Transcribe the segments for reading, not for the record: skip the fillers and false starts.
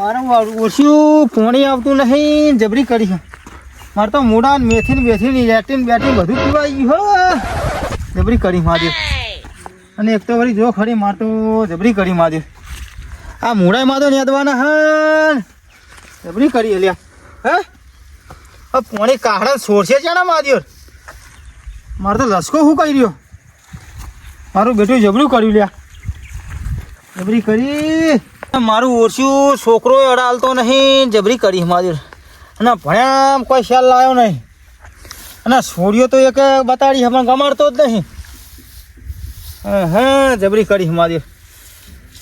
મારે ઓછું પોણી આવતું નહીં જબરી કરી છે મારે તો મોડા મેથી ને બેથી લેટીન બેટીન બધું પીવાઈ ગયું હો જબરી કરી મારી અને એક તો વળી જો ખરી માર તો જબરી કરી મારી આ મોડામાં તો નેદવાના હા જબરી કરી અલ્યા હે પોણી કાહડા છોડશે છે ને માર્યો મારે તો લસકો શું કહી રહ્યો મારું બેટું જબરું કર્યું લ્યા જબરી કરી મારું ઓછું છોકરો અડાલતો નહીં જબરી કરી મારી અને ભણ્યા કોઈ ખ્યાલ લાવ્યો નહીં અને છોડ્યો તો એક બતાડી હમણાં ગમાડતો જ નહીં હા જબરી કરી મારી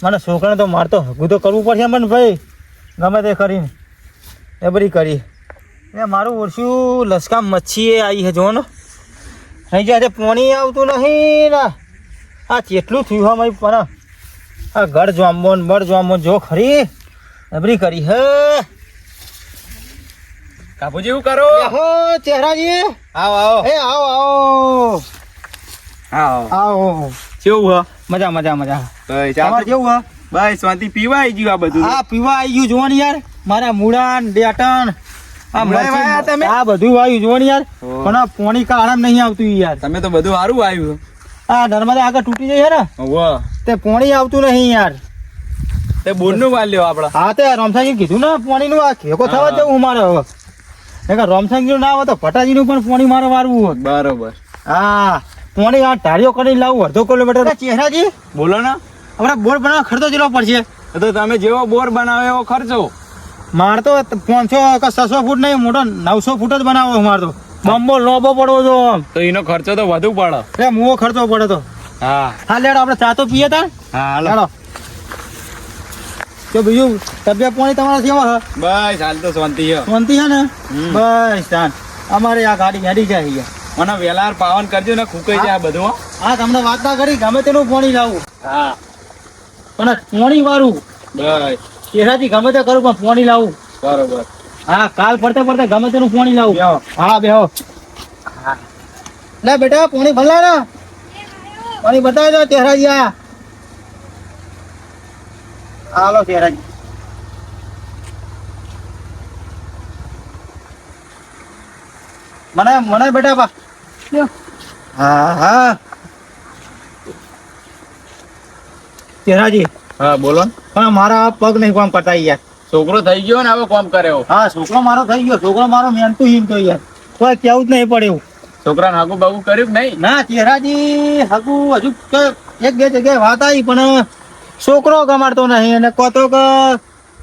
મને છોકરાને તો મારતો હગું તો કરવું પડશે મને ભાઈ ગમે તે કરીને જબરી કરી એ મારું ઓછું લસકા મચ્છી આવી છે જો ને અહીં જ્યારે પાણી આવતું નહીં ને આ કેટલું થયું હા મારી પણ આ ગળ જોમો ને બળ જોમો જો ખરી જબરી કરી હે કાપુજી એવું કરો હો ચહેરાજી આવો આવો એ આવો આવો આવો આવો કેવું હ મજા મજા મજા બસ તમારે કેવું હા બસ શાંતિ પીવા આવી ગયું આ બધું આ પીવા આવી ગયું જોવા ને યાર મારા મૂળા ને ડેટન આ મૂળા વાયા તમે? આ બધું વાયું જોવા ને યાર ઓહ. પણ આ પોણી કા આરામ નહીં આવતું યાર તમે તો બધું સારું આવ્યું આ નર્મદા આગળ તૂટી જાય ને વાહ તે પોણી આવતું નહીં યાર તે બોરનું વાલ લ્યો આપડા હા તે રામસાંગી કીધું ને પોણીનું આ ખેકો થવા જવું મારે હવે નકર રામસાંગીનું ના આવે તો ભટાજીનું પણ પોણી મારે વારવું હોત બરોબર હા પોણી આ ઢાળીઓ કરીને લાવું અડધો કિલોમીટર ચહેરાજી બોલો ને આપણે બોર બનાવવા ખર્ચો જેટલો પડશે તો તમે જેવો બોર બનાવે એવો ખર્ચો મારે તો 500 કે 600 ફૂટ નહીં મોટો 900 ફૂટ જ બનાવો મારે તો બંબો લોબો પડવો જો આમ તો એનો ખર્ચો તો વધુ પડે એ મોવો ખર્ચો પડે તો હા હા લેડો આપણે ચા તો પીએ તા હા હાલો લેડો તો બીજું તબિયત પાણી તમારા કેવા હે બસ હાલ તો શાંતિ છે શાંતિ છે ને બસ તાન અમારે આ ગાડી હેડી જાય છે મને વેલાર પાવન કરજો ને ખૂકાઈ જાય આ બધું હો. હા તમને વાત ના કરી ગમે તેનું પાણી લાવું હા પણ પાણી વાળું બસ ચહેરાથી ગમે તે કરું પણ પાણી લાવું બરોબર હા કાલ પડતે પડતે ગમે તેનું પાણી લાવું બેહો. હા બેહો લે બેટા પાણી ભરલા ને પાણી બતાવી દો ચહેરાજી આ હાલો ચહેરાજી મને મને બેટા બા હા હા ચહેરાજી હા બોલો ને. પણ મારા પગ નહીં કામ કરતા યાર છોકરો થઈ ગયો ને હવે કોમ કરે એવો. હા છોકરો મારો થઈ ગયો છોકરો મારો મહેનતું હિમ તો યાર કોઈ કેવું જ નહીં પડે એવું છોકરાને હાગુ બાગુ કર્યું કે નહીં ના ચહેરાજી હગુ હજુ તો એક બે જગ્યાએ વાત આવી પણ છોકરો ગમાડતો નહીં અને કહો તો કે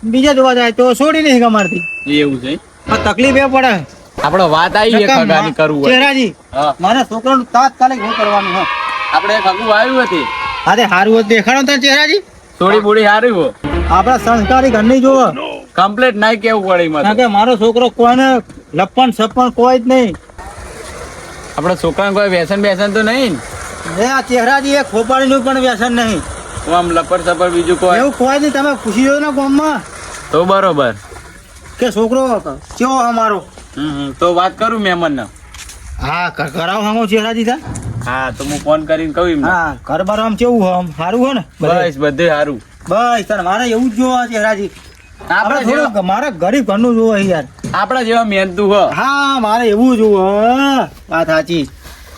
બીજે જોવા જાય તો છોડી નહીં ગમાડતી એવું છે આ તકલીફ એ પડે આપડે વાત આવી એક હગાની કરવું હોય ચહેરાજી હા મારે છોકરાનું તાત્કાલિક શું કરવાનું હા આપણે એક હગુ આવ્યું હતી હા તે સારું હોત દેખાડો તાર ચહેરાજી થોડી બોડી હારી હો આપડા સંસ્કારી ઘરની જોવો કમ્પ્લીટ નહીં કેવું પડે એમાં કારણ તો. કે મારો છોકરો કોઈને લપણ સપણ કોઈ જ નહીં આપણા છોકરાને કોઈ વ્યસન બેસન તો નહીં ને? એ આ ચહેરાજી એ ખોપાડીનું પણ વ્યસન નહીં હું આમ લપર સપર બીજું કોઈ એવું કોઈ નહીં તમે પૂછી જોયો ને ગામમાં તો બરોબર કે છોકરો કેવો અમારો તો વાત કરું મહેમાન ને હા કરાવ હામો ચહેરાજી થા હા તો હું ફોન કરીને કહું એમને હા ઘર બાર આમ કેવું હોય આમ સારું હોય ને બધે? બસ બધે સારું બસ તાર મારે એવું જ જોવા ચહેરાજી આપણા આપણે જેવા થોડું મારે ગરીબ ઘરનું જોવા યાર આપણા જેવા મહેનતું હો હા મારે એવું જોવા વાત સાચી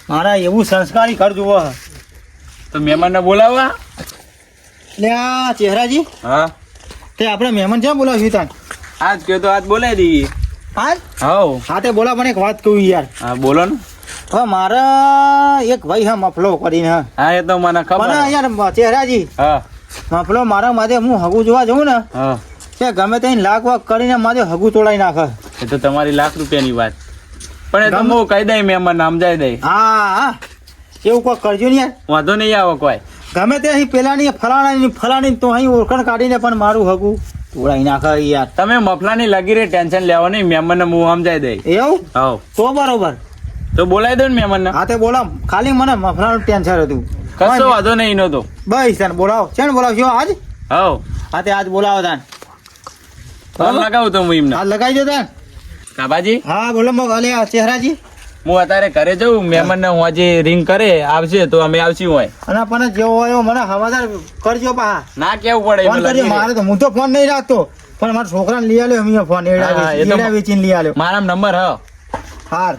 મારે એવું સંસ્કારી ઘર જોવા તો મહેમાન ને બોલાવવા એટલે આ ચહેરાજી હા તે આપણે મહેમાન ક્યાં બોલાવ્યું તાન આજ કયો તો આજ બોલાવી દઈએ આજ હાઉ હા તે બોલા પણ એક વાત કહું યાર હા બોલો ને હવે મારે એક ભાઈ હા મફલો કરીને હા હા એ તો મને ખબર પણ યાર ચહેરાજી હા મફલો મારા માથે હું હગું જોવા જઉં ને હા તે ગમે ત્યાં લાખ વાક કરીને માથે હગું તોડાઈ નાખે એ તો તમારી લાખ રૂપિયાની વાત પણ એ તો હું કહી દઈ મહેમાન સમજાઈ દઈ હા હા એવું કોઈ કરજો ને યાર વાંધો નહીં આવે કોઈ ગમે તે અહીં પેલાની ફલાણી તો અહીં ઓળખાણ કાઢીને પણ મારું હગું તોડાઈ નાખે યાર તમે મફલાની લગી રહી ટેન્શન લેવો નહીં મહેમાન ને હું સમજાઈ દઈ એવું હાઉ તો બરોબર તો બોલાવી દો ને મહેમાન ને હા તે બોલાવ ખાલી મને મફલાનું ટેન્શન હતું કશો વાંધો નહીં એનો તો બસ તાન બોલાવો છે ને બોલાવશો આજ હાઉ હા તે આજ બોલાવો તાન ફોન લગાવું તો હું એમને હા લગાવી દો તાન કાબાજી હા બોલો મગ અલે ચહેરાજી હું અત્યારે ઘરે જઉં મહેમાન ને હું આજે રિંગ કરે આવશે તો અમે આવશું હોય અને પણ જેવો હોય એવો મને હવાદાર કરજો પા ના કેવું પડે ફોન એમાં કરજો લગી રહે. મારે તો હું તો ફોન નહીં રાખતો પણ મારા છોકરાને લઈ આલ્યો અમે ફોન હા, એ તો એડા વેચીને લઈ આલ્યો. મારા નંબર હ હાર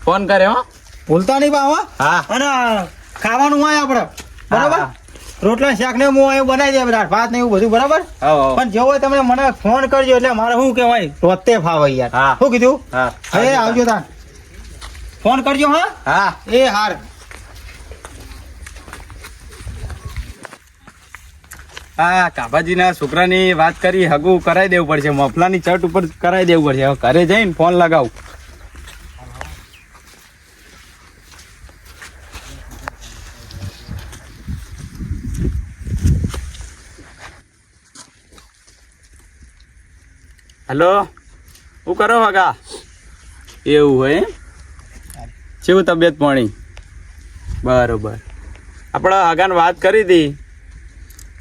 ફોન કરે હો. ભૂલતા નહીં બા હો. હા અને ખાવાનું હોય આપણે બરાબર હા. રોટલા શાક ને હું એવું બનાવી દે બધા ભાત ને એવું બધું બરાબર હો પણ જેવો હોય તમે મને ફોન કરજો એટલે મારે શું કહેવાય રોતે ફાવે યાર હા. શું કીધું હા હવે આવજો તાન ફોન કરજો હા હા એ હાર હા કાભાજીના છોકરાની વાત કરી હગું કરાવી દેવું પડશે મફલાની ચટ ઉપર કરાવી દેવું પડશે હવે ઘરે જઈને ફોન લગાવું. હેલો શું કરો હગા એવું હોય એમ? કેવું તબિયત પાણી બરોબર આપણે હગાને વાત કરી હતી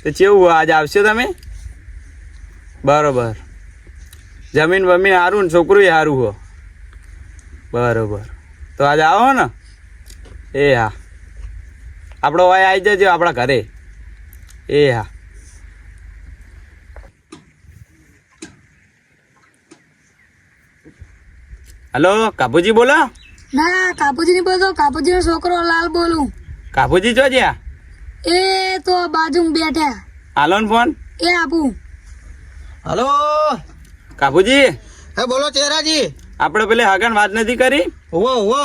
તો કેવું આજ આવશો તમે બરોબર જમીન બમીન સારું ને છોકરું સારું હો બરોબર તો આજે આવો ને એ હા આપણો ભાઈ આવી જજો આપણા ઘરે એ હા હલો કાબુજી બોલો ના કાપુજી ની બોલતો કાપુજી નો છોકરો લાલ બોલું કાબુજી જો જ્યાં એ તો બાજુ બેઠા હાલો ને ફોન એ આપું હલો કાબુજી હે બોલો ચેરાજી આપણે પેલે હગાન વાત નથી કરી હોવો હોવો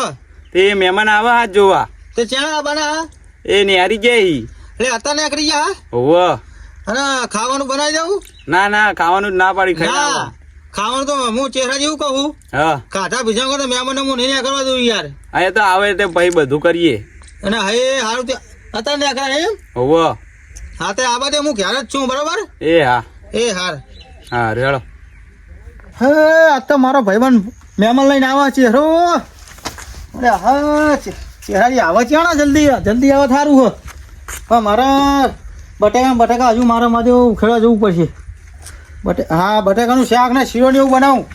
તે મહેમાન આવા હાથ જોવા તે ચેણા બના એ નિહારી જાય એટલે અત્યારે નીકળી જા હોવ અને ખાવાનું બનાવી દઉં ના ના ખાવાનું જ ના પાડી ખાઈ ના આવો. ખાવાનું તો હું ચેહરા જેવું કહું હા ખાધા બીજા કરતા મહેમાનને હું નહીં કરવા દઉં યાર અહીંયા તો આવે તે પછી બધું કરીએ અને હે હારું તે અત્યારે નીકળ્યા એમ હોવ હા તે આ બાજુ હું ઘેર જ છું બરાબર એ હા એ હાર હા રેડો હે આ તો મારો ભાઈબંધ મહેમાન લઈને આવા છે રો અરે હા ચેહરાજી આવે છે ને જલ્દી જલ્દી આવે સારું હો હા મારા બટાકા હજુ મારા માટે ઉખેડવા જવું પડશે હા બટાકાનું શાક ને શીરો ને એવું બનાવું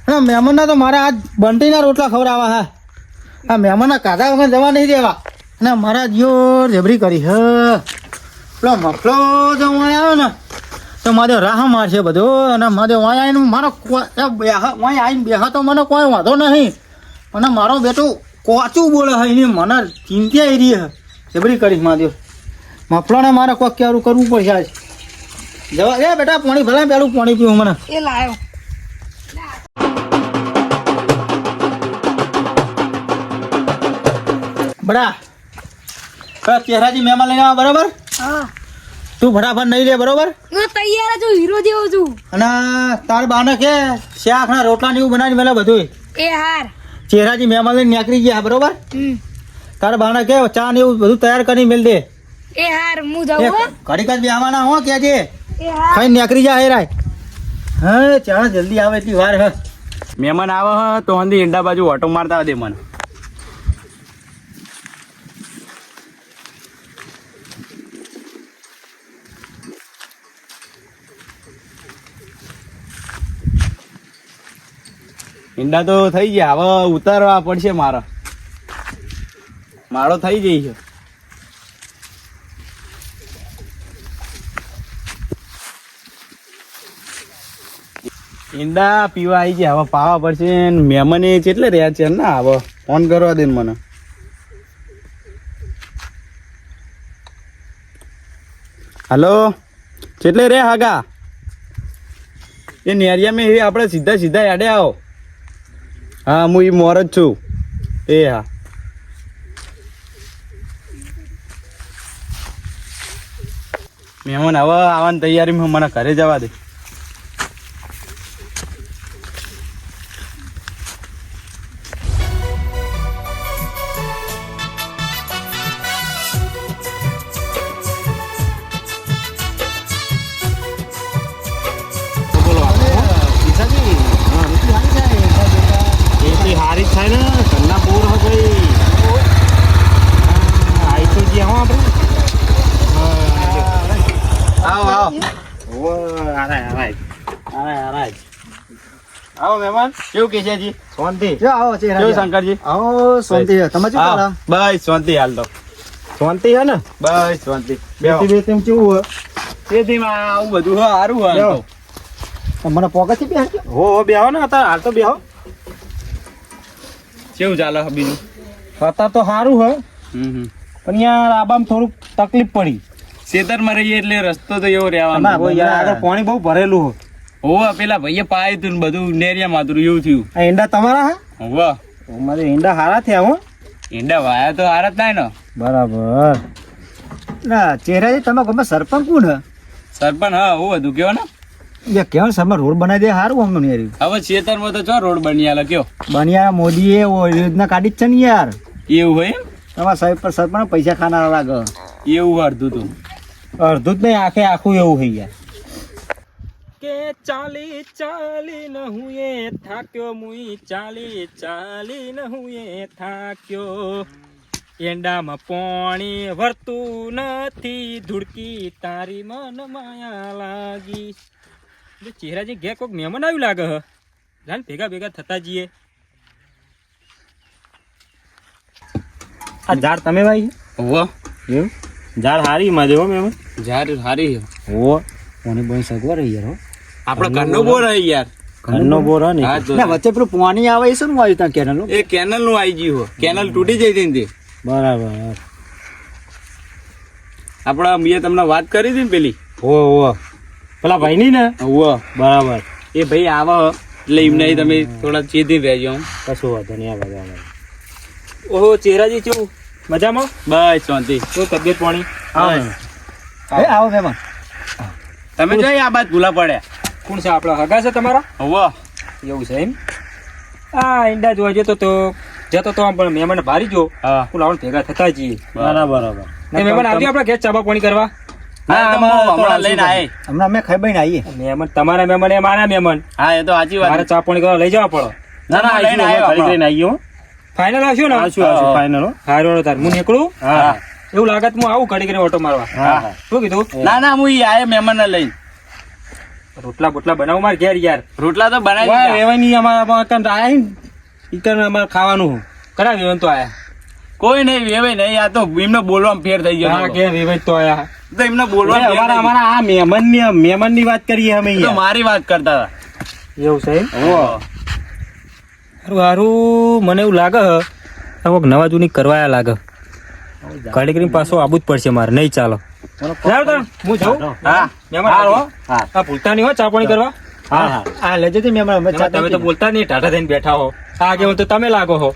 હા મહેમાનના તો મારે આજ બંટીના રોટલા ખવડાવવા હા હા મહેમાનના કાઢા વગર જવા નહીં દેવા અને મારા જીઓ જબરી કરી હ પેલો મફલો જો હું આવ્યો ને તો મારે રાહ મારશે બધો અને મારે વાય આવીને મારો વાય આવીને બેહા તો મને કોઈ વાંધો નહીં અને મારો બેટો કોચું બોલે હે એની મને ચિંતા એ રહી હે જબરી કરીશ માધ્યો મફલોને મારે કોઈક ક્યારું કરવું પડશે આજ જવા એ બેટા પાણી ભલા પેલું પાણી પીવું મને એ લાયો બડા ચહેરાજી મહેમાન લઈને આવા બરાબર હા તું ફટાફટ નહીં લે બરોબર હું તૈયાર છું હીરો જેવો છું અને તાર બાને કે શાક ના રોટલા ને એવું બનાવી મેલા બધું એ હાર ચહેરાજી મહેમાન લઈને નીકળી ગયા બરોબર તાર બાને કે ચા ને એવું બધું તૈયાર કરી મેલ દે એ હાર હું જાઉં હો ઘડીક જ બેહવાના હો કે છે એ હાર ખાઈ નીકળી જાય રાય હા ચા જલ્દી આવે એટલી વાર હ મહેમાન આવે હ તો હંધી ઈંડા બાજુ ઓટો મારતા દે મને ઈંડા તો થઈ ગયા હવે ઉતારવા પડશે મારો થઈ જઈ છે ઈંડા પીવા આવી ગયા હવે પાવા પડશે ને મહેમાન એ કેટલે રહ્યા છે ના હવે ફોન કરવા દે ને મને હલો કેટલે રે હાગા એ નેરિયા મેં આપણે સીધા યાડે આવો હા હું એ મોર જ છું એ હા મહેમાન હવે આવવાની તૈયારીમાં મને ઘરે જવા દે હારી થાય ને ઘરના બોર હો ભાઈ આઈ તો ગયા હો આપણે આવો આવો મહેમાન કેવું કે છે જી શાંતિ જો આવો કેવું ચહેરા શંકરજી આવો શાંતિ છે તમે શું કરો બસ શાંતિ હાલ તો શાંતિ છે ને બસ શાંતિ બેટી બેટી કેવું હોય તેથી આવું બધું સારું હોય આમ તો. મને પોકેટથી બેસજો. હો બેહો ને અત્યારે હાલ તો બેહો. કેવું ચાલે છે બીજું? અત્યારે તો સારું હે પણ યાર આબામાં થોડુંક તકલીફ પડી. ખેતરમાં રહીએ એટલે રસ્તો તો એવો રહેવાનો. ના, યાર આગળ પાણી બહુ ભરેલું હે. હોવા પેલા ભાઈએ પાયું હતું ને બધું નેરિયા માતું એવું થયું. આ ઈંડા તમારા હે? હોવા મારે ઈંડા હારા થયા હો. ઈંડા વાયા તો હાર જ થાય ને. બરાબર. ના ચહેરાજી તમે ગમે સરપંચ કોણ હે? સરપંચ હા હું હતું કયો ને. એ કેવું સમય રોડ બનાવી દે સારું અમને યાર. હવે ખેતરમાં તો ચો રોડ બની આલે કયો. બન્યા મોદીએ યોજના કાઢી જ છે ને યાર. એવું હોય એમ? તમારા સાહેબ પર સરપંચ પૈસા ખાનારા લાગે. એવું અડધું તું. અડધું જ નહીં આખે આખું એવું થઈ યાર. કે ચાલી ચાલી ન હું એ થાક્યો મુઈ ચાલી ચાલી ન હું એ થાક્યો એંડામાં પાણી વરતું નથી ધુડકી તારી મન માયા લાગી. ચહેરાજી ઘે કોઈક મહેમાન આવ્યું લાગે હ. જાણ ભેગા ભેગા થતા જઈએ. આ ઝાડ તમે ભાઈ હોવા એવું ઝાડ હારી માં દેવો મેં ઝાડ હારી હો કોની બની સગવડ યાર હો. આપણો ઘરનો બોર હે યાર. ઘરનો બોર હે ને હા તો ના વચ્ચે પેલું પાણી આવે છે ને આવ્યું ત્યાં કેનલ એ કેનલ નું આવી ગયું હો. કેનલ તૂટી જઈ હતી ને તે. બરાબર. આપડા મેં તમને વાત કરી હતી ને પેલી. હો હો પેલા ભાઈ ની ને હોવા બરાબર. એ ભાઈ આવો એટલે એમને તમે થોડા ચેતી રહેજો. કશું વાંધો નહીં આ બધા. ઓહો ચહેરાજી કેવું મજામાં? બસ શાંતિ. શું તબિયત પાણી? એ આવો મહેમાન. તમે જોઈ આ બાદ ભૂલા પડ્યા. કોણ છે આપણા હગા છે તમારા? હોવા એવું છે એમ. આ ઈંડા જોવા જતો તો આમ પણ મહેમાન ભારી જો હા લાવણ ભેગા થતા જઈએ. બરાબર. એ મહેમાન આવજો આપણા ઘેર ચાબા પાણી કરવા. હા હમણાં લઈને આય. હમણાં અમે ખાઈ બઈને આવીએ. મહેમાન તમારા મહેમાન એ મારા મહેમાન. હા એ તો સાચી વાત. મારે ચા પાણી કરવા લઈ જવા પડે. ના ના લઈને આવ્યો લઈને આવીએ. ફાઇનલ આવશો ને? આવશું, ફાઇનલ. હારો તાર હું નીકળું. હા એવું લાગે તો હું આવું ઘડી કરીને ઓટો મારવા. હા શું કીધું? ના ના હું ઈ આયે મહેમાન ને લઈને. રોટલા બોટલા બનાવું મારે ઘેર યાર. રોટલા તો બનાવી દીધા. વેવાની અમારા કન આયા ને ઈ કન અમારે ખાવાનું કરા વેવન તો આયા. કોઈ નહીં વેવાય નહીં. આ તો એમને બોલવામાં ફેર થઈ ગયો. હા કે વેવાય તો આયા. તો એમને બોલવામાં ફેર થઈ ગયો. અમારા આ મહેમાન ની વાત કરીએ અમે તો મારી વાત કરતા એવું છે હતા. હારું મને એવું લાગે કોઈક નવા જૂની કરવાયા લાગે. ગાડી કરીને પાછો આબુ જ પડશે મારે. નહીં ચાલો હું જાઉં. હા મહેમાન હા ભૂલતા નહીં હો ચા પાણી કરવા. હા હા લેજો તે મહેમાન અમે ચા તમે તો બોલતા નહીં ટાટા થઈને બેઠા હો. આગે તો તમે લાગો હો.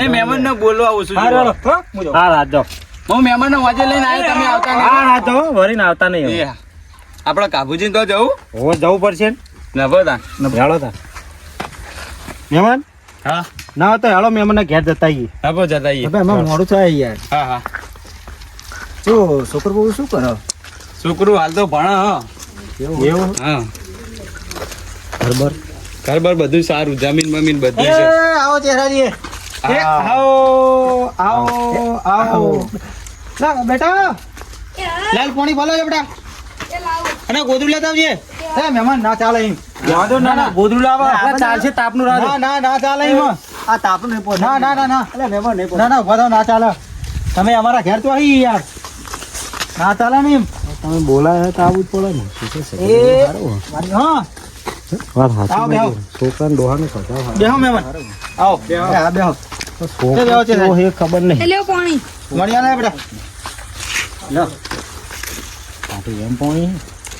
એ મહેમાન ને બોલવા ઓછું હા જોવા. રાજો હું મહેમાન ને વાજે લઈને આવ્યો. તમે આવતા નહીં. હા રાજો વરીને આવતા નહીં. એ, આપડા કાબુજી તો જવું હો જવું પડશે ને. નભો તા. હેળો તા મહેમાન. હા ના હોય તો હેળો મહેમાન ને ઘેર જતા આવીએ. નભો જતા આઈએ. હવે અમે મોડું થાય યાર. હા હા શું છોકરો બહુ શું કરો? છોકરું હાલ તો ભણે હ. એવું હા બરાબર. ઘર બધું સારું. જમીન બમીન બધું એ છે. આવો ચહેરાજી. એ આવો આવો આવો. લા બેટા લાલ પાણી બોલો છે બેટા. અને ગોદડું લેતા આવજે. એ મહેમાન ના ચાલે એમ. જવા દો ના ના ગોદડું લાવો. આપણે ચાલશે તાપનું રાજો. ના ના ના ચાલે એમ. આ તાપનું નહીં પહોંચે. ના ના ના ના. એટલે મહેમાન નહીં પહોંચે. ના ના ઉભા થાઓ, ના ચાલે. તમે અમારા ઘેર તો આવી યાર. ના ચાલે ને એમ. તમે બોલાય તો આવું જ પડે ને. એ હા વાત આવો બેહો. છોકરાને ડોહાને ખસાવ. બેહો મહેમાન. આવો હા બેહો. બેહો છે ને. એ ખબર નહીં. લે પાણી. મળી આલે બેટા. લો એમ પાણી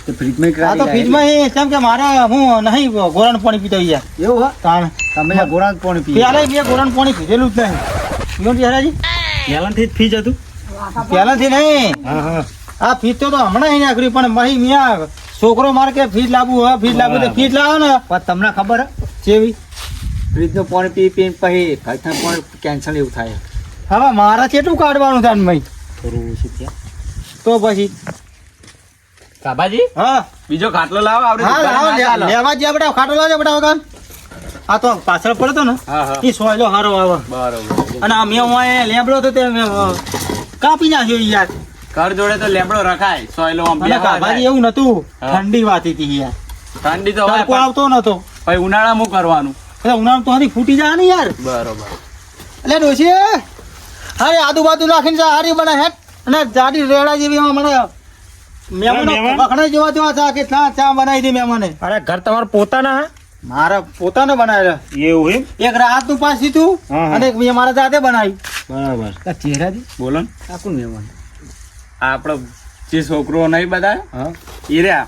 તો ફ્રીજમાં આ તો ફ્રીજમાં એ કેમ કે મારે હું નહીં ગોરાણ પાણી પીતો યાર. એવું હા તાણ તમે ગોરાણ પાણી પી. પહેલા મેં ગોરાણ પાણી પીધેલું જ નહીં. પીવું ચહેરાજી? પહેલાથી જ ફીજ હતું. પહેલાથી નહીં. હા હા આ ફીજ તો હમણાં અહીં નાખ્યું પણ મહી મિયા છોકરો મારે કે ફીજ લાવવું હોય ફીજ લાવવું તો ફીજ લાવો ને. પણ તમને ખબર હે કેવી ફ્રીજનું પાણી પી પીને પછી ઘરનું પાણી કેન્સલ એવું થાય. હવે મારે કેટલું કાઢવાનું થાય ને મહી થોડું ઓછું થયા. તો પછી કાબાજી હા બીજો ખાટલો લાવો. આપણે હા દુકાને ના ચાલે. લેવા જ્યાં બેટા ખાટો લાવજો બેટા વગર. આ તો પાછળ પડતો ને હા હા એ સોયલો હારો આવે. બરોબર. અને આ મેં હું લેબડો તો તે મેં કાપી નાખ્યો યાર. ઘર જોડે તો લેબડો રખાય. સોયલો આમ અને બેહવા કાભાજી થાય. એવું નતું. હા. ઠંડી વાતી હતી યાર. ઠંડી તો હોય તડકો પણ આવતો નતો. પછી ઉનાળામાં કરવાનું. એટલે ઉનાળામાં તો હારી ફૂટી જાય ને યાર. બરોબર. એટલે ડોશી હારી આદુ બાદુ નાખીને હારી બને હેટ અને જાડી રેડા જેવી મને મહેમાનો મહેમાન? વખણાઈ જેવા ચા કે ચા બનાવી દી મહેમાને. અરે ઘર તમારા પોતાના હે? મારા પોતાનો બનાવેલો. એવું એમ? એક રાહતનું પાસ દીધું હા, હા. અને એક મેં મારા જાતે બનાવી. બરાબર. આ ચહેરાજી બોલો ને. આ કોણ મહેમાન? આ આપણો જે છોકરો નહીં બધા હા એ રહ્યા.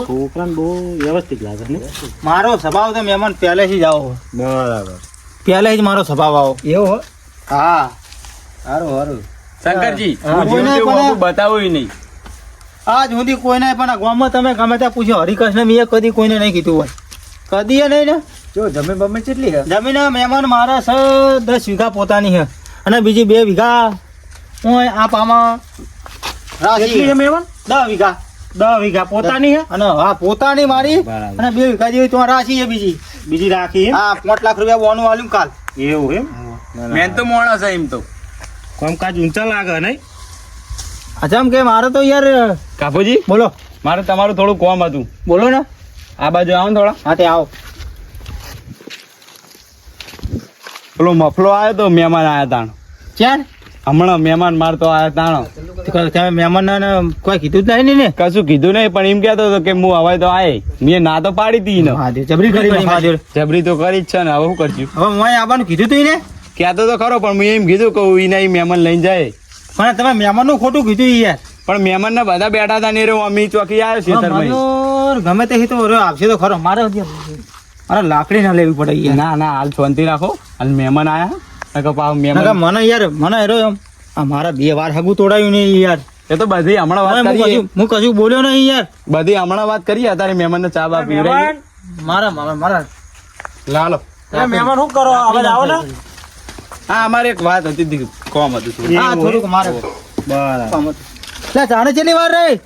છોકરાને બહુ વ્યવસ્થિત લાગે ને. મારો સ્વભાવ તો મહેમાન પહેલેથી જ આવો. બરાબર. પહેલેથી જ મારો સ્વભાવ આવો. એવું હો? હા સારું સારું. શંકરજી હા, હું કોઈને જેવું પણ- તેવું બતાવું નહીં. આજ સુધી કોઈને પણ આ ગામમાં તમે ગમે ત્યાં પૂછ્યો હરિકૃષ્ણ મેં કદી કોઈને નહીં કીધું હોય. કદી એ નહીં ને. જો જમીન બમીન કેટલી હે? જમીન મહેમાન મારા 10 વીઘા પોતાની છે અને બીજી 2 વીઘા હું આ પામાં કેટલી હે રાશી મહેમાન? 10 વીઘા 10 વીઘા પોતાની હે? અને હા પોતાની મારી બરાબર. અને 2 વીઘા જેવી તો રાશી છે બીજી. બીજી રાખી હે? હા 5 લાખ રૂપિયા બોનું આલ્યું કાલ. એવું એમ? મેન તો મોણસ છે એમ તો. કામકાજ ઊંચા લાગે નહીં? અચમ કે મારે તો યાર કાપુજી બોલો મારે તમારું થોડું કોમ હતું. બોલો ને. આ બાજુ આવો ને થોડા. હા તે આવો. પેલો મફલો આવ્યો તો મહેમાન આવ્યા તાણ. ક્યાં હમણાં મહેમાન મારતો આવ્યા તાણ. તમે મહેમાનને કોઈ કીધું જ નહીં ને. કશું કીધું નહીં પણ એમ કહેતો હતો કે હું હવે તો આય. મેં ના તો પાડી હતી ને. હા તે જબરી કરી મહાદેવ. જબરી તો કરી જ છે ને હવે શું કરશું. હવે હું અહીં આવવાનું કીધું તું ને. કહેતો તો ખરો પણ મેં એમ કીધું કે એને મહેમાન લઈને જાય. પણ તમે મહેમાનનું ખોટું કીધું યાર. પણ મહેમાન ને બધા બેઠા હતા ને રે અમી ચોકી આવ્યો છે મનોર ગમે તે તો રહ્યો આવશે તો ખરો. મારે લાકડી ના લેવી પડે યાર. ના ના હાલ શાંતિ રાખો. હાલ મહેમાન આયા કે પાછું નકર મહેમાન મને યાર મને હેરો એમ આ મારા 2 વાર હગું તોડાયું ને યાર. એ તો બધી હમણાં વાત હવે કરીએ. હું કશું બોલ્યો નહીં યાર. બધી હમણાં વાત કરીએ અત્યારે મહેમાન ને ચા બા પીવડાવીએ. મારા લાલો મહેમાન શું કરો? હવે આવો ને. હા અમારે એક વાત હતી દી- કોમ હતું થોડું. હા થોડુંક મારે બરાબર. કામ હતું. લે ચાને ચેટલી વાર રહી.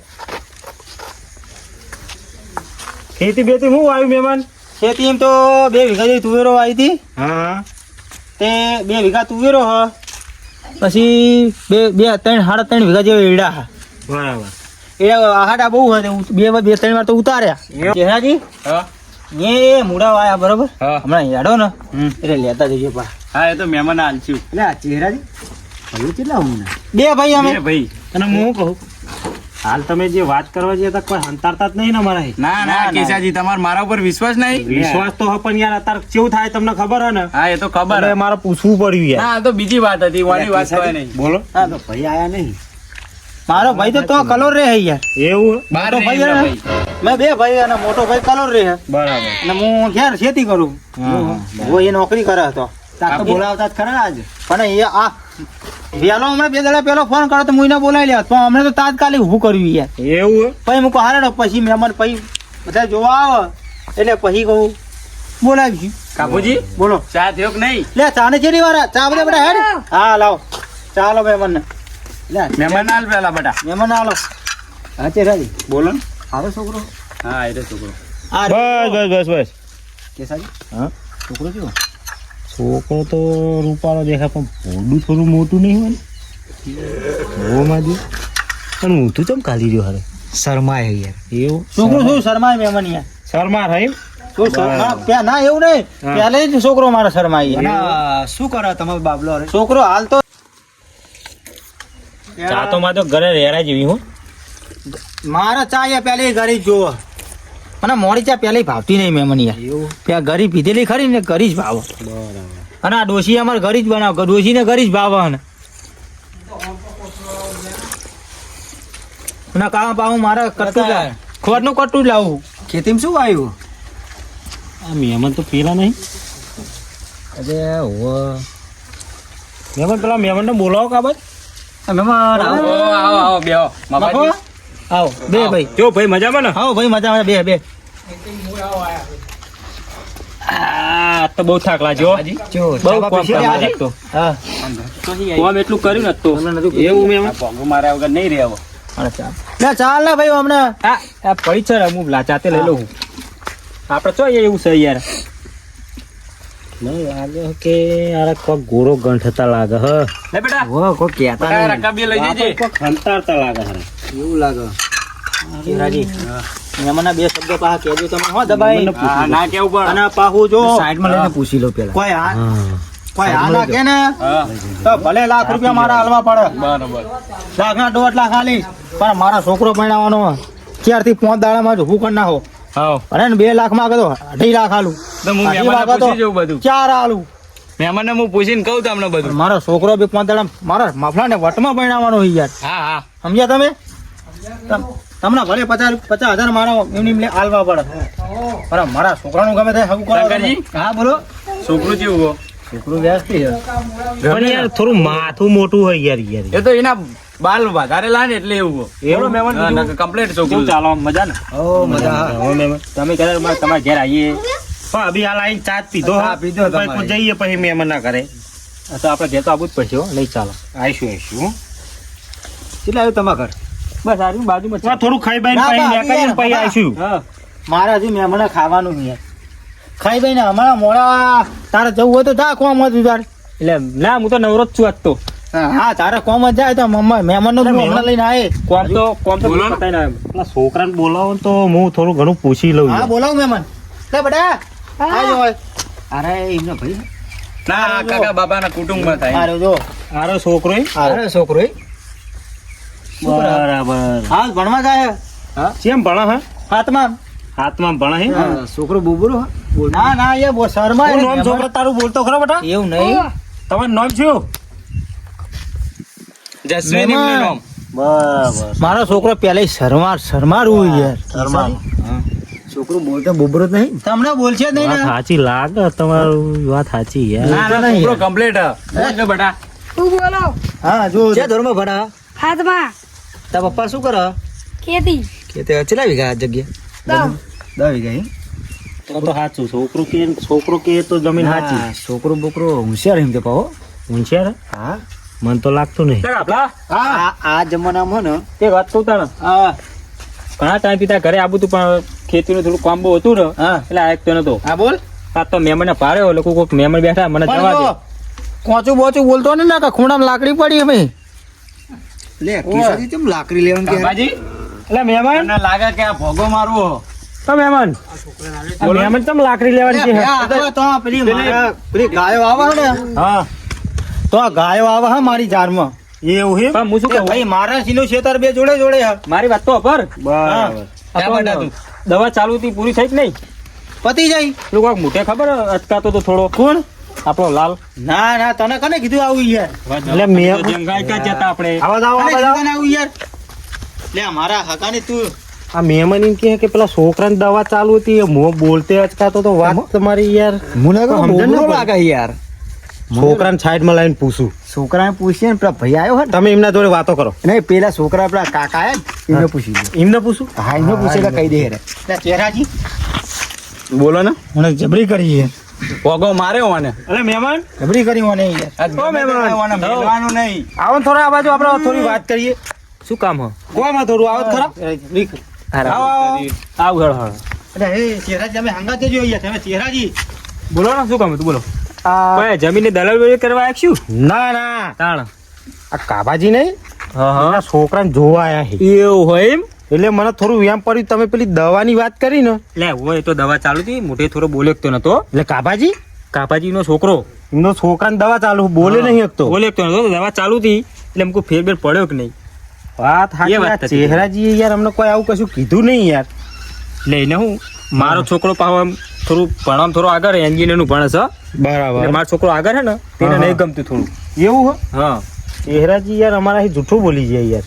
ખેતી બેતી શું આવ્યું મહેમાન? ખેતી એમ તો 2 વીઘા જેવી તુવેરો આવી હતી. હા. તે 2 વીઘા તુવેરો હ પછી 3 સાડા 3 વીઘા જેવા એડા હા. બરાબર. એડા આહાડા બહુ હોય 2-3 વાર તો ઉતાર્યા. ચહેરાજી હા એ મૂડા વાયા બરોબર. હા. હમણાં હેડો ને હમ. એટલે લેતા જઈએ પા. હા એ તો મહેમાન હાલશું. એટલે આ ચહેરાજી ભાઈ કેટલા હું 2 ભાઈ અમે. એ ભાઈ અને હું શું કહું? હાલ તમે જે વાત કરવા જઈએ તો કોઈ હંતારતા જ નહીં ને મારા અહીં. ના ના કેશાજી તમારે મારા ઉપર વિશ્વાસ નહીં. વિશ્વાસ તો હે પણ યાર અત્યારે કેવું થાય તમને ખબર હે ને? હા એ તો ખબર એટલે મારે પૂછવું પડ્યું યાર. ના આ તો બીજી વાત હતી વાની વાત કોઈ નહીં. બોલો. હા તો ભાઈ આયા નહીં. મારો ભાઈ તો કલોર રે હે યાર. એવું હે? બાર મોટો રહે ભાઈ એમના હે ને? મેં 2 ભાઈ અને મોટો ભાઈ કલોર રે હે. બરાબર. અને હું ઘેર ખેતી કરું. હું એ નોકરી કરે હતો. તો બોલાવતા જ ખરા આજ. પણ એ આ વેલો હમણાં 2 દાડા પહેલો ફોન કર્યો તો મુઈને બોલાવી લ્યા તો અમને તો તાત્કાલિક ઊભું કર્યું યાર. એવું હે? પછી મૂકો હારે પછી મહેમાન પછી બધા જોવા આવે એટલે પછી કહું બોલાવીશું. કાપુજી બોલો ચા થયો કે નહીં? લે ચા ને ચેરી વાર ચા બધા હેડ. હા લાવો ચાલો મહેમાન ને લે મહેમાન હાલ પેલા બટા. મહેમાન આલો. હા ચેરાજી બોલો ને. આવે છોકરો. હા એ તો છોકરો. આ બસ. કેસાજી હા? છોકરો કેવો? છોકરો તો રૂપાળો દેખાય પણ ભોંડું થોડું મોટું નહીં હોય ને? બહુ માજી. પણ હું તો ચમ કાઢી રહ્યો હારે શરમાય યાર. એવું? છોકરો શું શરમાય મહેમાન યાર. શરમા રહી? શું ના એવું નહીં હા. પહેલે જ છોકરો મારો શરમાય યાર. શું કરે તમારો બાબલો? છોકરો હાલ તો ચા તો માં તો ઘરે રેરા જેવી હું. મારા ચા યાર પહેલે ઘરે જ જોવો મને મોડી ચા પહેલે ભાવતી નહીં મહેમાન યાર. એવું? ત્યાં ઘરી પીધેલી ખરી ને ઘરી જ ભાવ. બરાબર. અને આ ડોશી અમારે ઘરી જ બનાવ ડોશી ને ઘરી જ ભાવ ને કામ પાવું મારે કટું ખોટ નું કટું જ લાવું. ખેતીમાં શું આવ્યું? આ મહેમાન તો પેલા નહીં. મહેમાન પેલા મહેમાન ને બોલાવો કાબર. મહેમાન આવો આવો આવો બેહો મફાજી. આવો બે ભાઈ. જો ભાઈ મજામાં ને? આવો ભાઈ મજા બે બે. આ તો બહુ થાક લાગ્યો. બહુ કોમ કરવા લાગતો. હા કોમ એટલું કર્યું ને તો એવું મહેમાન. ભોંગું માર્યા વગર નહીં રહેવો. લે ચાલ ને ભાઈ અમને આ પડી છે હું લાચાતે લઈ લઉં. આપણે ચો એવું છે યાર. નહીં લાગે કે યાર કોક ગોરો ગંઠતા લાગે હ. લે બેટા ઓ કોઈ કહેતા બટા રકાબી લઈ જજે. કોક હંતારતા લાગે હે. એવું લાગે. રાજી મહેમાનના 2 શબ્દ પાહા કહેજો તમે હો દબાઈ. હા ના કેવું પણ. અને પાહુ જો સાઈડમાં લઈને પૂછી લો પેલા. કોઈ કોઈ આ ના કે ને હા તો ભલે લાખ રૂપિયા મારા હાલવા પડે, બરોબર. લાખના 1.5 લાખ આલીશ, પણ મારા છોકરો પરણાવવાનો ક્યારથી 5 દાડામાં જ હું કરી નાખો. હા અને 2 લાખ માંગે તો 2.5 લાખ આલું, તો હું 2.5 મહેમાનને માંગે તો પૂછી જોઉં બધું. 4 આલું. મહેમાનને હું પૂછીને કહું તમને બધું. મારો છોકરો બી 5 દાડા મારા માફલાને વટમાં પરણાવવાનો હોય યાર, હા હા સમજ્યા તમે? તમને ભલે 50,000 મારા એમની આલવા પડે, પણ મારા છોકરાનું ગમે તે હવું કરો તમે. શંકરજી? હા બોલો. છોકરું જેવું હો. છોકરું વ્યસ્તી છે. પણ યાર થોડું માથું મોટું હોય યાર. એ તો એના બાલ વધારે લાગે એટલે એવું હો. એવું મહેમાન હા, નકર complete છોકરું ચાલો આમ મજા ને. ઓ મજા. હવે મહેમાન તમે કદાચ તમારા ઘેર આવીએ પણ અભી હાલ આઈને ચા જ પીધો ચા પીધો પછી તમારે. જઈએ પછી મહેમાન ના કરે તો આપણે ઘેર તો આવવું જ પડશે હો. નહીં ચાલો. આવીશું કેટલા આવ્યું તમારા ઘર? બસ આ બાજુમાં જ છે. થોડું ખાઈ બાઈ ના, પછી બા, નીકળીને પછી બા. આવીશું હા મારા હજી મહેમાને ખાવાનું છે યાર. ખાઈ ભાઈ ને અમારા મોડા તારે જવું હોય તો જા કોમ હતું તારે. એટલે ના હું તો નવરો જ છું આજ તો. હા તારે કોમ જ જાય તો મહેમાન નું હમણાં લઈને આવે. કોમ તો બોલો ને. પતાઈને આવ્યો. પેલા છોકરાને બોલાવો ને તો હું થોડું ઘણું પૂછી લઉં હા બોલાવ મહેમાન. લે બેટા આજો હોય. અરે એમનો ભાઈ ના કાકા બાપાના કુટુંબમાં થાય. આરે જો આરો છોકરો એ? આરે છોકરો એ બરાબર હા ભણવા જાય. કેમ ભણે હે હાથમાં. હાથમાં ભણે હે છોકરો બોબરો ના ના એ બહુ શર્મા શું નામ છોકરો તારું બોલતો ખરો બેટા એવું નહીં. તમારું નામ શું જસ્મીન એમનું નામ. બરાબર મારો છોકરો પેલા શરમારું યાર. છોકરો બોલતો બોબરો જ નહીં. તમને બોલશે જ નહીં વાત ને. સાચી લાગે તમારું વાત સાચી યાર ના ના નહીં છોકરો યાર. complete હે. બોલજો બેટા. તું બોલો હા જો છે ધોરમાં ભણા હાથમાં તારા પપ્પા શું કરે ખેતી કે તે ચલા વીઘા જગ્યા દસ 10 વીઘા એમ? તો સાચું છોકરો કે તો જમીન સાચી હા, છોકરો બોકરો હોશિયાર એમ તે પાહો. હોશિયાર હે? હા મને તો લાગતું નહીં ચાલ આપલા. આ જમાનામાં ને તે વાત કહું તને. હા ઘણા ટાઈમ થી તારા ઘરે આવું તું પણ ખેતીનું થોડું કામ બહુ હતું ને હા એટલે આયક તો નતો. હા બોલ. આ તો મહેમાનને પાડ્યો એટલે કોઈક મહેમાન બેઠા મને જવા પણ દે. જો કોચું બોચું બોલતો ને ના ખૂણામાં લાકડી પડી અમે. લે કિસાજી કેમ લાકડી લેવાનું કે બાજી એટલે મહેમાન મને લાગે કે આ ભોગો મારવો. તો મહેમાન આ મહેમાન ચમ લાકડી લેવાની છે તો પેલી ગાયો આવે ને હા તો આ ગાયો આવે હા મારી જારમાં. એવું હે પણ હું શું કહું ભાઈ મારા સીનું ખેતર બે જોડે જોડે હે. મારી વાત તો પર બરાબર આ તો દવા ચાલુ હતી પૂરી થઈ જ નહીં. પતી જાય. પેલું કોઈક મોઢે ખબર અટકાતો તો થોડો કોણ? આપણો લાલ. ના ના તને કને કીધું આવું યાર? એટલે મેં જંગાઈ ક્યાં જતા આપણે. આવાજ આવો કને આવાજ કીધું આવો તને આવું યાર? લે મારા હકાની તું આ મહેમાન એમ કહે કે પેલા છોકરાની દવા ચાલુ હતી એ મોં બોલતે અચકાતો તો વાત તમારી યાર મને કહો સમજણ ના બોબરો પડી. લાગે યાર. છોકરાને સાઈડમાં લાવીને પૂછું છોકરાને પૂછીએ ને પેલા ભાઈ આવ્યો હોય તમે એમના જોડે વાતો કરો ને નહીં પેલા છોકરા પેલા કાકા આયા ને એમને પૂછી લો. એમને પૂછું હા એમને પૂછે એટલે કહી દે હેરે. લે ચેરાજી બોલો ને. મને જબરી કરી છે. ભોગો માર્યો મને. અરે મહેમાન જબરી કરી મને યાર. આજ મહેમાન મેલવાનું નહીં. આવો ને થોડા આ બાજુ આપણે થોડી વાત કરીએ શું કામ હો? કોમાં થોડું આવો તો ખરા જબરી કરી. આવો, આવો. આવ હળ હળ. એટલે હે ચેરાજી અમે હંગાતે જો યાર તમે ચેરાજી. બોલો ને શું કામ હતું બોલો. આ કોઈ જમીનની દલાલ વેલી કરવા આવીશું. ના ના તાણ. આ કાબાજી નહીં હા આ છોકરાને જોવા આયા છે એવું હોય એમ. એટલે મને થોડું વ્યામ પડ્યું તમે પેલી દવાની વાત કરી ને લે હોય તો દવા ચાલુ હતી મોઢે થોડો બોલ્યો તો નતો. એટલે કાબાજી કાપાજી નો છોકરો એમનો છોકરાને દવા ચાલુ બોલે નહીં શકતો બોલ્યો તો નતો દવા ચાલુ હતી એટલે એમ કોઈ ફેરફેર પડ્યો કે નહીં. વાત એ સાચી વાત આ થતી. ચહેરાજી યાર અમને કોઈ આવું કશું કીધું નહીં યાર લઈને હું મારો છોકરો પાછો આમ થોડું ભણવામાં થોડો આગળ એન્જિનિયર નું ભણે છે. બરાબર એટલે મારો છોકરો આગળ હે ને તેને હા. નહીં ગમતું થોડું. એવું હો હા ચહેરાજી યાર અમારા અહીં જૂઠું બોલી જાય યાર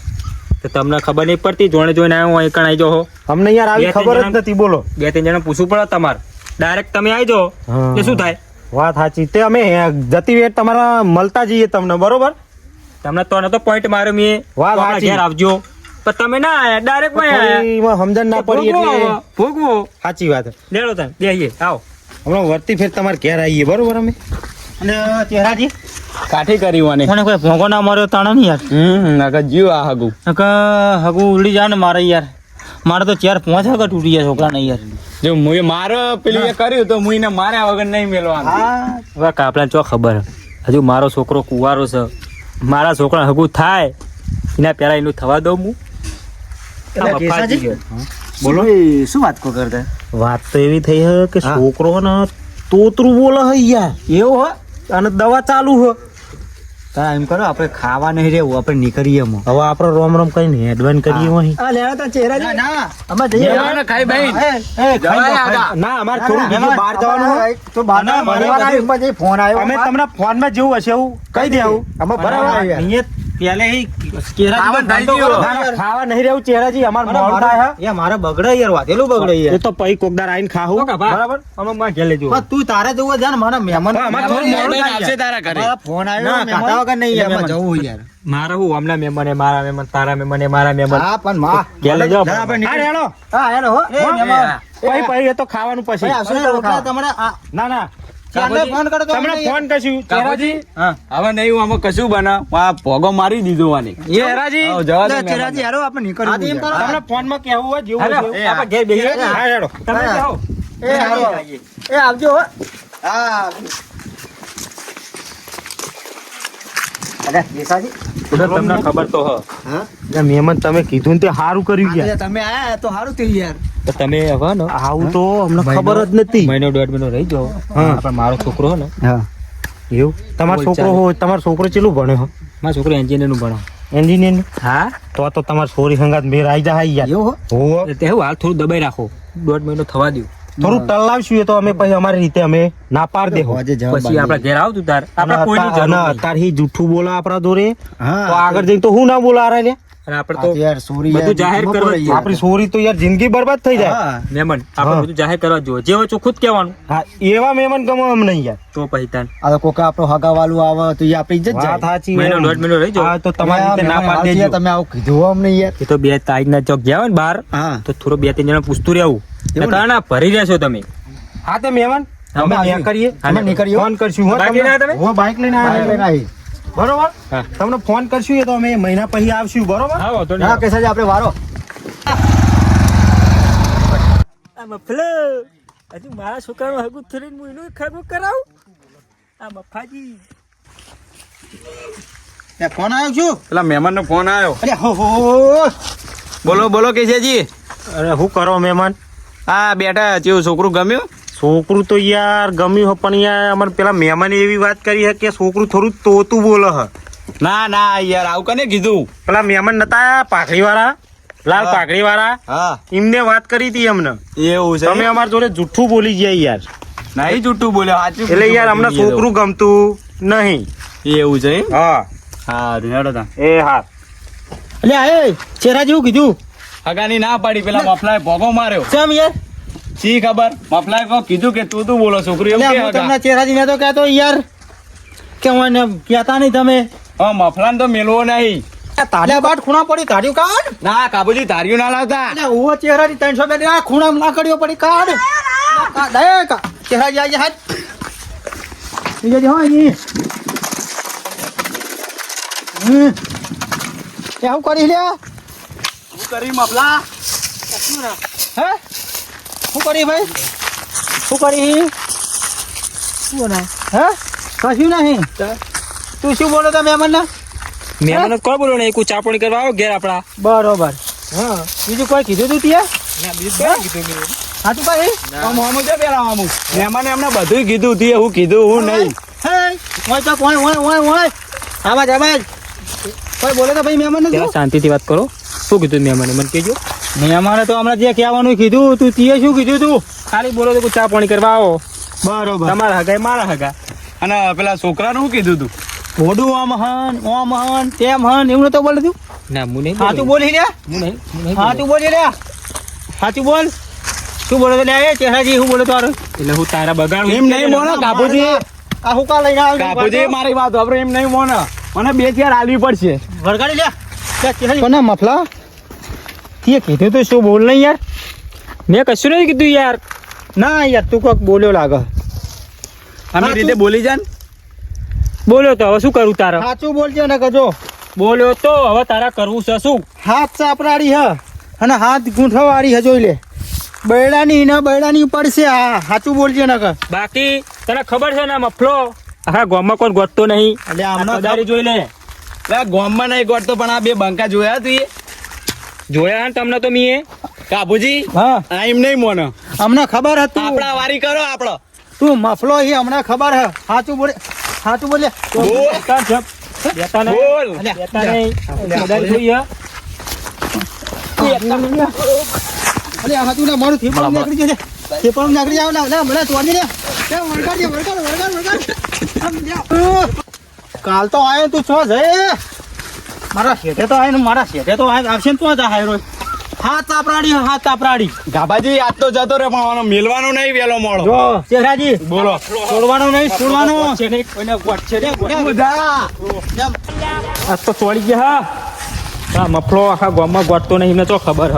તો તમને ખબર નહીં પડતી જોડે જોઈને આવ્યો હું એકણ આવી જાઓ. અમને યાર આવી બે ત્રણ ખબર જ જણા- નથી બોલો બે ત્રણ જણા પૂછવું પડે તમારે. ડાયરેક્ટ તમે આવી જાઓ હા. એટલે શું થાય. વાત સાચી તે અમે જતી વેટ તમારા મળતા જઈએ તમને બરોબર તમને તો નતો પોઈન્ટ માર્યો મેં વાત તો આપણા સાચી. ઘેર આવજો પણ તમે ના આયા ડાયરેક્ટ માં આયા. થોડી એમાં સમજણ ના પડી એટલે ભોગવો સાચી વાત લેડો તમે બેહીએ આવો. હમણાં વર્તી ફેર તમારે ઘેર આવીએ બરોબર અમે અને ચેરાજી કાઠી કરી વાની. મને કોઈ ભોંકો ના માર્યો તાણે નહીં યાર. નકર જીવ આ હગું. નકર હગું ઉડી જાય ને મારે યાર. મારે તો 4-5 વખત તૂટી જાય છોકરાને યાર. જો મુએ મારો પેલું એ કર્યું તો મુઈને માર્યા વગર નહીં મેલવાનું. હા હવે કાપલા ચો ખબર હજુ મારો છોકરો કુંવારો છે મારા છોકરા હગું થાય એના પહેલા એનું થવા દઉં હું. એટલે આ બફાજી કેસાજી? ગયો. બોલો શું વાત કો કરતા વાત તો એવી થઈ હે કે હા. છોકરો ને તોતરું બોલે હે યાર એવું હો અને દવા ચાલુ હો. તા એમ કરો આપણે ખાવા નહીં રહેવું આપણે નીકળીએ એમાં. હવે આપણે રોમ રોમ કરીને હેડવાન કરીએ અહીં. આ લેવા તા ચહેરા ના અમે જઈએ જવાને ખાઈ ભાઈ ખાઈ આગા. ના અમારે થોડું બીજું બહાર જવાનું હોય. તો બહાર ના, મારી મારી વાત પછી ફોન આવ્યો અમે તમને ફોનમાં જેવું હશે એવું કહી દેવું. અમે બરાબર આવ્યા. અહીંયા પહેલે ખાવાનું થઈ ગયું. ખાવા નહીં રહેવું ચહેરાજી અમાર મોડું થાય હે. મારે બગડે યાર વાતેલું બગડે એ યાર તો પઈ કોકદાર આઈને ખાવું બરાબર અમે માં ઘેર લેજો. પણ તું તારે જવું છે ને મારા મહેમાન અમારે થોડું મોડું થાય આવશે તારા ઘરે મારા ફોન આવ્યો ના, મહેમાન. ખાધા વગર નહીં એમાં મહેમાન. જવું યાર મારે હું હમણાં મહેમાન એ મારા મહેમાન તારા મહેમાન એ મારા મહેમાન હા પણ માં ઘેર લેજો ના, આપણે હા, હેડો. હા હેલો હો એ મહેમાન પઈ પઈ એ તો ખાવાનું પછી ભાઈ આવશે ને રોટલા તમારે ના ના ચાલે ફોન કરો તો તમને અમને ફોન કરશું કાબુજી હા હવે નહીં આમાં કશું બના આ ભોગો મારી દીધો આની ચહેરાજી આવો, જવા દે લે, મહેમાનને. ચેરાજી હારો આપણે નીકળવું હા, તો એમ કરો. યાર. તમને ફોનમાં કહેવું હોય જેવું હેલો. હોય એ એવું. આપણે ઘેર બેસીએ. હા. હા, હેડો. તમે હા. જાઓ. એ હારો એ આવજો હો હા અરે દેસાજી તો તમને ખબર તો હ હા એટલે મહેમાન તમે કીધું ને તે સારું કર્યું યાર. તમે આયા તો સારું થયું યાર તો તમે હવે ને આવું તો અમને ખબર જ નથી. મહિનો દોઢ મહિનો રહી જાઓ. હા પણ મારો છોકરો હે ને હા એવું તમારો છોકરો હોય તમારો છોકરો ચેલું ભણે હો? મારો છોકરો એન્જિનિયર નું ભણો. એન્જિનિયર હા તો તમારે સોરી સંગાત મેર આવી જાય યાર. એવું હો હોવે. એટલે હું હાલ થોડું દબાઈ રાખો, દોઢ મહિનો થવા દો, થોડું ટલાવશું એ તો અમે પછી અમારી રીતે અમે ના પાડ દેહો. આજે જવાબ પછી આપડા ઘેર આવતું તાર આપડે કોઈની જરૂર નહીં. અત્યારે હી જૂઠું બોલા આપણા દોરે હા તો આગળ જઈને તો હું ના બોલા રે અને આપણે તો યાર સોરી બધું જાહેર કરવા જ જોઈએ. આપણી સોરી તો યાર જિંદગી બરબાદ થઈ જાય. હા મહેમાન આપણે હા. બધું જાહેર કરવા જ જોઈએ, જે હોય ચોખ્ખું જ કહેવાનું. હા એવા મહેમાન ગમો અમ નહીં યાર. તો પછી તાન આ તો કોક આપણો હગાવાલું આવે તો એ આપણી ઇજ્જત વાત જાય સાચી. મહિનો દોઢ મહિનો રહી જાઓ. હા તો તમારી રીતે ના પાડ દેજો. તમે આવું કીધું અમને યાર એ તો બે તારીખના ચોક ગયા હોય ને બહાર હા તો થોડો બે ત્રણ જણા પૂછતું રહેવું. એવું ને? ના ભરી રહેશો તમે. હા તે મહેમાન અમે આવશું. ત્યાં કરીએ અમે નીકળીએ. ફોન કરશું હો બાકી ના તમે? તમને. હો બાઈક લઈને આવ્યા લઈને આવી. બરોબર હા. તમને ફોન કરશું એ તો અમે મહિના પછી આવશું બરોબર. હા વાંધો હા નહીં. કેસાજી આપણે વારો આ મફલો હજુ મારા છોકરાનું હગું થઈને હું એનું ખરું કરાવું. આ મફાજી એ ફોન આવ્યો છું પેલા મહેમાનનો ફોન આવ્યો. અરે હો હો બોલો બોલો કેશેજી. અરે શું કરો મહેમાન? હા બેટા જેવું છોકરું ગમ્યું. છોકરું તો યાર ગમ્યું હે પણ યાર અમારે પેલા મહેમાને એવી વાત કરી છે કે છોકરું થોડું તોતું બોલે હે. ના ના યાર આવું કને કીધું. પેલા મહેમાન નતા પાઘડી વાળા લાલ પાઘડી વાળા હા એમને વાત કરી હતી અમને. એવું છે. તમે અમારી જોડે જુઠ્ઠું બોલી ગયા યાર. નહીં જૂઠું બોલ્યો સાચું એટલે યાર અમને કીધું. છોકરું ગમતું નહીં. એવું છે એમ? હા હા હેડો તા. એ હા એટલે એ ચેરા જેવું કીધું હગાની ના પાડી પેલા મફલાએ ભોગો માર્યો. કેમ યાર શી ખબર મફલાએ કહો કીધું કે તું બોલો છોકરી એવું એટલે કે હું હગા. તમને ચેરાજી ને તો કહેતો યાર કે મને કહેતા નહીં તમે હા મફલાને તો મેલવો નહીં. તાળિયા બાદ ખૂણા પડી તાળ્યું કાઢ ના કાબુજી તારીઓ ના લાવતા. એટલે ઓવો ચેરાજી 300 બે આ ખૂણામાં લાકડીઓ પડી કાઢ ચેરાજી આવી હાથ બીજાજી હોય ની એ આવું કરી લે શું કરી મફલા? હે શું કરી ભાઈ શું કરી શું બનાવ હે કશું નહીં તું શું બોલો તમે મહેમાન મહેમાન કોણ બોલો ને કોઈ ચાપણી કરવા આવો ઘેર આપડા. બરોબર હા બીજું કોઈ કીધું તું ત્યાં હા તું ભાઈ આમ આમ છે પેલા આમ. મહેમાને એમને બધું કીધું તી હું કીધું હું નહીં. હે ઓય તો ઓય આવાજ આવાજ કોઈ બોલે તો ભાઈ મહેમાન જરા શાંતિથી વાત કરો. શું કીધું મહેમાને મને કહેજો. મહેમાને તો હમણાં જે કહેવાનું કીધું તું તીએ શું કીધું તું ખાલી બોલો તો કોઈ ચાપણી કરવા આવો. બરોબર તમારા હગા એ મારા હગા. અને પેલા છોકરાનું શું કીધું તું? મોઢું આમ હન તેમ હન એવું નતો બોલે તું ના હું નહીં સાચું બોલું. બોલી લે હું નહીં સાચું બોલી લે સાચું બોલ શું બોલે લે એ ચેહરાજી શું બોલે તારું એટલે હું તારા બગાડું એમ નહીં મોનો કાબુજી. આ હુકા લઈને કાબુજી મારી વાત વાપરો એમ નહીં મોનો. મને 2 ચાર આલવી પડશે. વળગાડી લે કોના મફલા તે કીધું તો શું બોલ નહીં યાર મેં કશું નહીં કીધું યાર. ના યાર તું કોક બોલ્યો લાગે અમે હા, રીતે તું- બોલી જા ને. બોલ્યો તો હવે શું કરું તારા? સાચું બોલજો ને કજો બોલ્યો તો હવે તારા કરવું છે શું? હાથ ચાપરાડી હ અને હાથ ગૂંઠવાડી હ જોઈ લે બૈડાની પડશે હા સાચું બોલજે ને કે બાકી તને ખબર છે ને મફલો આખા ગામમાં કોઈ ગોતતો નહીં. એટલે આ આમનો પધારી જોઈ લે. લે ગોમમાં નહીં ગોઠતો પણ આ 2 બંકા જોયા તું એ? જોયા ને તમને તો મીએ. કાબુજી હા આ એમ નહીં મોનો. અમને ખબર હતી આપડા વારી કરો આપણો. તું મફલો હી હમણાં ખબર હે સાચું બોલે હાચું બોલે બેટા જપ. બેટા નહીં. બોલ. બેટા નહીં. મદારી જોઈએ. અલે આ હાચું ના મારું થેપણ નીકળી જશે થેપણ નીકળી જાવ ના મને તોડી દે કાલ તો આયો તું છો જય મારા શેઠે તો આયો ને મારા શેઠે તો આવશે ને તો જ હાયરો હાથ તાપરાડી ગાભાજી આજ તો જતો રે પણ આનો મેલવાનો નહીં વેલો મોળો જો ચેહરાજી બોલો છોડવાનો નહીં છોડવાનો છે નહીં, કોઈને ગોઠ છે નહીં, ગોઠ. બધા આજ તો ચોળી ગયા હા મફળો આખા ગામમાં ગોઠતો નહીં એમને તો ખબર હ